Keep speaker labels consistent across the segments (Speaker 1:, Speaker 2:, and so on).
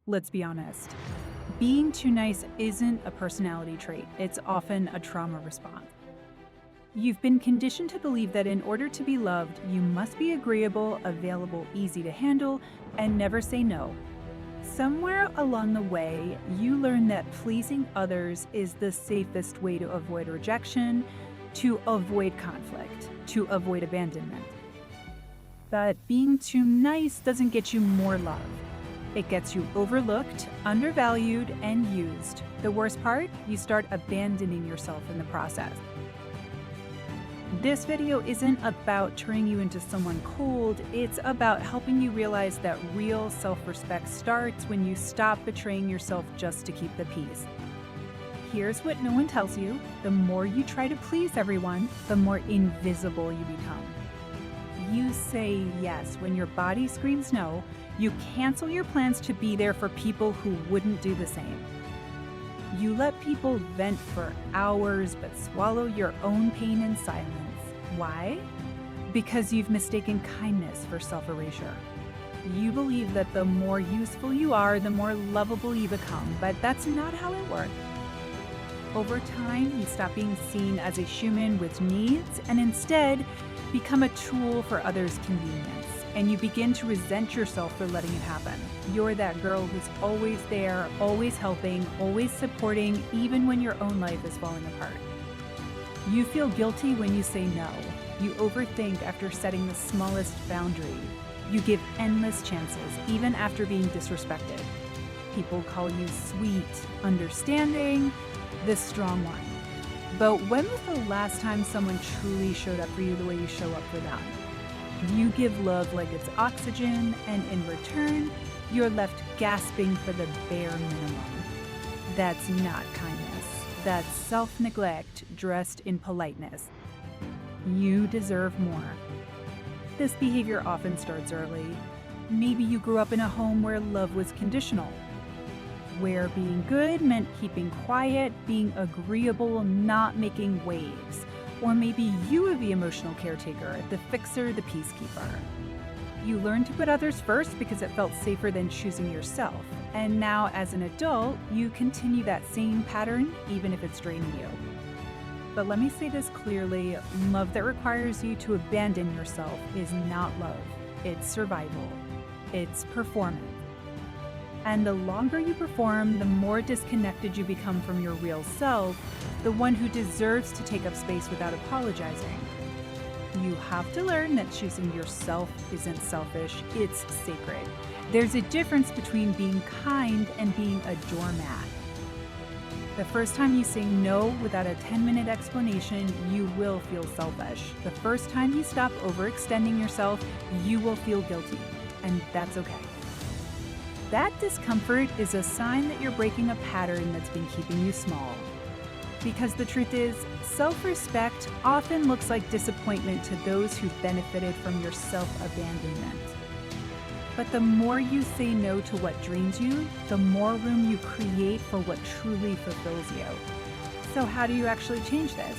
Speaker 1: Let's be honest. Being too nice isn't a personality trait, it's often a trauma response. You've been conditioned to believe that in order to be loved, you must be agreeable, available, easy to handle, and never say no. Somewhere along the way, you learn that pleasing others is the safest way to avoid rejection, to avoid conflict, to avoid abandonment. But being too nice doesn't get you more love. It gets you overlooked, undervalued, and used. The worst part, you start abandoning yourself in the process. This video isn't about turning you into someone cold, it's about helping you realize that real self-respect starts when you stop betraying yourself just to keep the peace. Here's what no one tells you: the more you try to please everyone, the more invisible you become. You say yes when your body screams no. You cancel your plans to be there for people who wouldn't do the same. You let people vent for hours but swallow your own pain in silence. Why? Because you've mistaken kindness for self-erasure. You believe that the more useful you are, the more lovable you become, but that's not how it works. Over time, you stop being seen as a human with needs and instead become a tool for others' convenience. And you begin to resent yourself for letting it happen. You're that girl who's always there, always helping, always supporting, even when your own life is falling apart. You feel guilty when you say no. You overthink after setting the smallest boundary. You give endless chances, even after being disrespected. People call you sweet, understanding, the strong one. But when was the last time someone truly showed up for you the way you show up for them? You give love like it's oxygen, and in return, you're left gasping for the bare minimum. That's not kindness. That's self-neglect dressed in politeness. You deserve more. This behavior often starts early. Maybe you grew up in a home where love was conditional, where being good meant keeping quiet, being agreeable, not making waves. Or maybe you were the emotional caretaker, the fixer, the peacekeeper. You learned to put others first because it felt safer than choosing yourself. And now, as an adult, you continue that same pattern, even if it's draining you. But let me say this clearly: love that requires you to abandon yourself is not love. It's survival. It's performance. And the longer you perform, the more disconnected you become from your real self, the one who deserves to take up space without apologizing. You have to learn that choosing yourself isn't selfish, it's sacred. There's a difference between being kind and being a doormat. The first time you say no without a 10-minute explanation, you will feel selfish. The first time you stop overextending yourself, you will feel guilty, and that's okay. That discomfort is a sign that you're breaking a pattern that's been keeping you small. Because the truth is, self-respect often looks like disappointment to those who've benefited from your self-abandonment. But the more you say no to what drains you, the more room you create for what truly fulfills you. So how do you actually change this?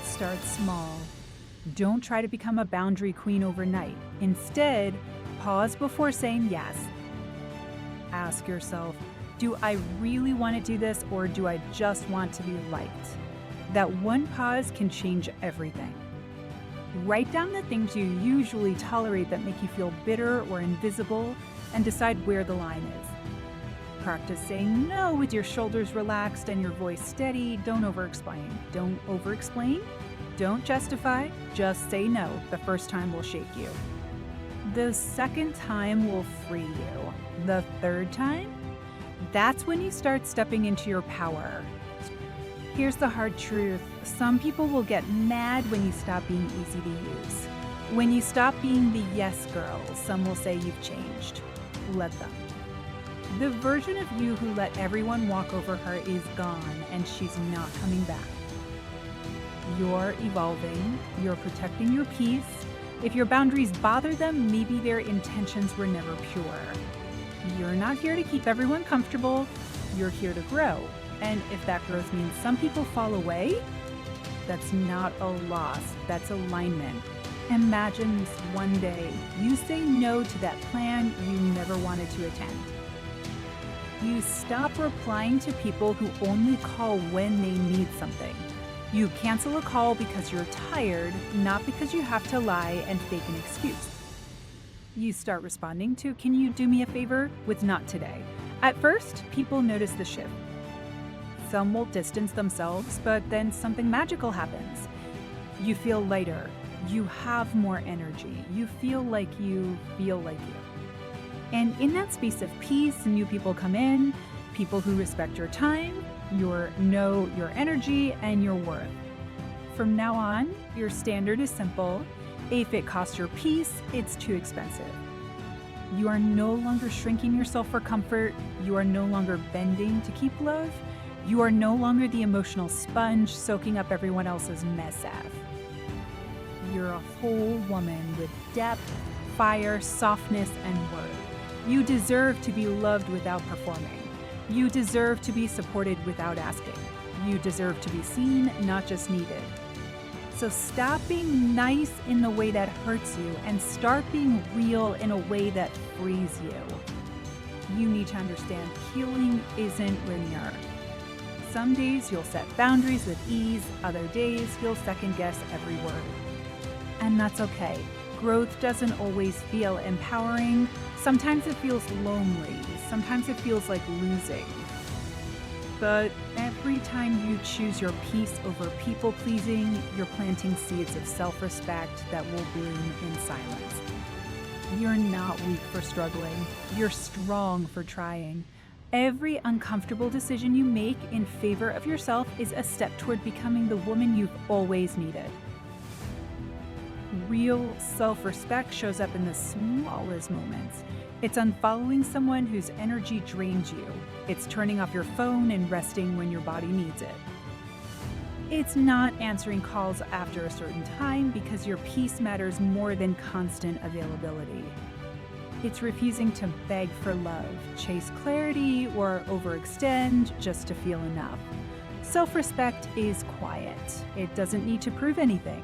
Speaker 1: Start small. Don't try to become a boundary queen overnight. Instead, pause before saying yes. Ask yourself, do I really want to do this, or do I just want to be liked? That one pause can change everything. Write down the things you usually tolerate that make you feel bitter or invisible, and decide where the line is. Practice saying no with your shoulders relaxed and your voice steady. Don't over-explain. Don't over-explain. Don't justify. Just say no. The first time will shake you. The second time will free you. The third time? That's when you start stepping into your power. Here's the hard truth. Some people will get mad when you stop being easy to use. When you stop being the yes girl, some will say you've changed. Let them. The version of you who let everyone walk over her is gone, and she's not coming back. You're evolving. You're protecting your peace. If your boundaries bother them, maybe their intentions were never pure. You're not here to keep everyone comfortable. You're here to grow. And if that growth means some people fall away, that's not a loss, that's alignment. Imagine this one day you say no to that plan you never wanted to attend. You stop replying to people who only call when they need something. You cancel a call because you're tired, not because you have to lie and fake an excuse. You start responding to, "Can you do me a favor?" with "not today." At first, people notice the shift. Some will distance themselves, but then something magical happens. You feel lighter. You have more energy. You feel like you feel like you. And in that space of peace, new people come in, people who respect your time, your energy, and your worth. From now on, your standard is simple. If it costs your peace, it's too expensive. You are no longer shrinking yourself for comfort. You are no longer bending to keep love. You are no longer the emotional sponge soaking up everyone else's mess of. You're a whole woman with depth, fire, softness, and worth. You deserve to be loved without performing. You deserve to be supported without asking. You deserve to be seen, not just needed. So stop being nice in the way that hurts you and start being real in a way that frees you. You need to understand healing isn't linear. Some days you'll set boundaries with ease, other days you'll second guess every word. And that's okay. Growth doesn't always feel empowering. Sometimes it feels lonely. Sometimes it feels like losing. But every time you choose your peace over people-pleasing, you're planting seeds of self-respect that will bloom in silence. You're not weak for struggling. You're strong for trying. Every uncomfortable decision you make in favor of yourself is a step toward becoming the woman you've always needed. Real self-respect shows up in the smallest moments. It's unfollowing someone whose energy drains you. It's turning off your phone and resting when your body needs it. It's not answering calls after a certain time because your peace matters more than constant availability. It's refusing to beg for love, chase clarity, or overextend just to feel enough. Self-respect is quiet. It doesn't need to prove anything.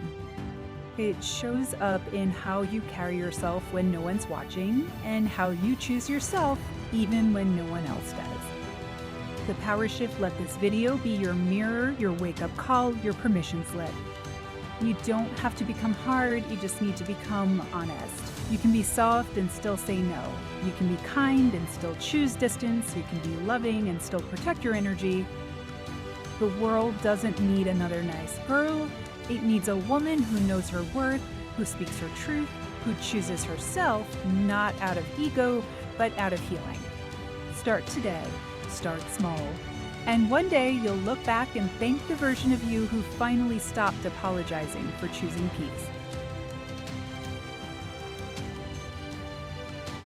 Speaker 1: It shows up in how you carry yourself when no one's watching and how you choose yourself even when no one else does. The Power Shift let this video be your mirror, your wake-up call, your permission slip. You don't have to become hard, you just need to become honest. You can be soft and still say no. You can be kind and still choose distance. You can be loving and still protect your energy. The world doesn't need another nice girl. It needs a woman who knows her worth, who speaks her truth, who chooses herself, not out of ego, but out of healing. Start today. Start small. And one day you'll look back and thank the version of you who finally stopped apologizing for choosing peace.